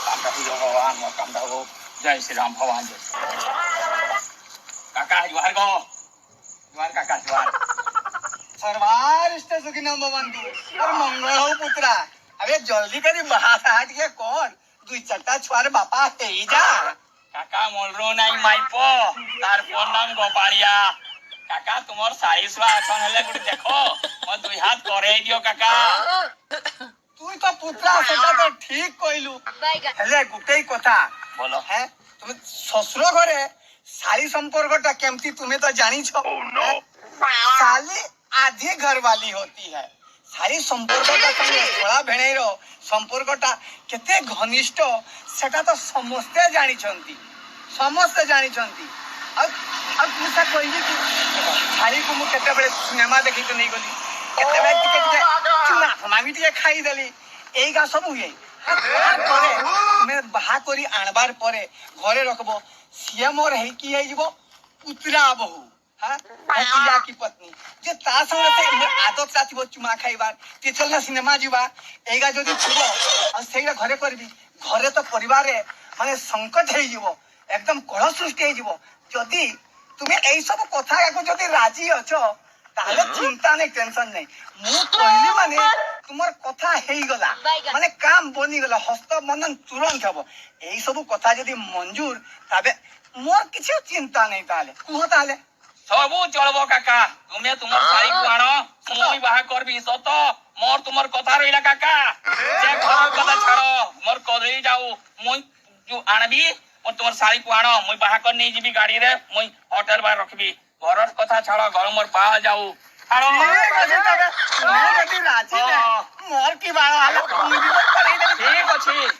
काका भगवान मकाम हो जय श्री राम भगवान जय काका जुहार गो जुहार काका जुहार सर्वारिष्ट सुखी न भवंतु और मंगल हो पुत्रा। अबे जल्दी करी बाहर हट के कौन दुई चट्टा छुआर बापा है ही जा काका मोलरो नहीं माइपो तार फोन नाम गोपालिया काका तुमर सारी सुआ अछन हेले गुड देखो म दुई हाथ करे दियो काका তুই তো পুত্রা সেটা তো ঠিক কইলু হেলে গুটেই কথা बोलो হ্যাঁ তুমি শ্বশুর ঘরে শালি সম্পর্কটা কেমতি তুমি তো জানিছ শালি आधी घरवाली होती है सारी संपर्कटा संगे छोड़ा भेणेर संपर्कटा केते घनिष्ठ सेटा तो समस्ते जानिछंती समस्ते जानिछंती अब मुसा कहली कि शाली को मु केते बेले सिनेमा देखि तो नहीं गली केते बेले टिके चुना फमामी टिके खाई देली एइगा सब हुए परे मैं बाहा करी आनबार परे घरे रखबो सिए मोर है कि है जीवो पुत्रा बहू हाँ भतीजा की पत्नी जे ता संगे से आदत साथी चुमा खाइबार ते चलना सिनेमा जीवा एगा जदी छुबो आ सेगा घरे करबी घरे तो परिवार माने संकट हे जीवो एकदम कलह सृष्टि हे जीवो जदी तुमे एई सब कथा को जदी राजी अछो ताले चिंता नहीं टेंशन नहीं मु कहली माने तुमर कथा हेई गला माने काम बनी गला हस्त बंधन तुरंत हबो एई सब कथा जदी मंजूर तबे मोर किछि चिंता नहीं ताले कुह ताले सबू चलबो काका तुमे तुमर सारी को आनो मुई बाहा करबी सत मोर तुमर कथा रहिला काका जे घर कथा छाड़ो मोर कदई जाऊ मुई जो आनबी और तुमर सारी को आनो मुई बाहा कर नहीं जीबी गाड़ी रे मुई होटल बार रखबी घरर कथा छाड़ो घर मोर बा जाऊ छाड़ो ठीक আছে তবে তুমি যদি রাজি না মোর কি বাড়া হলো তুমি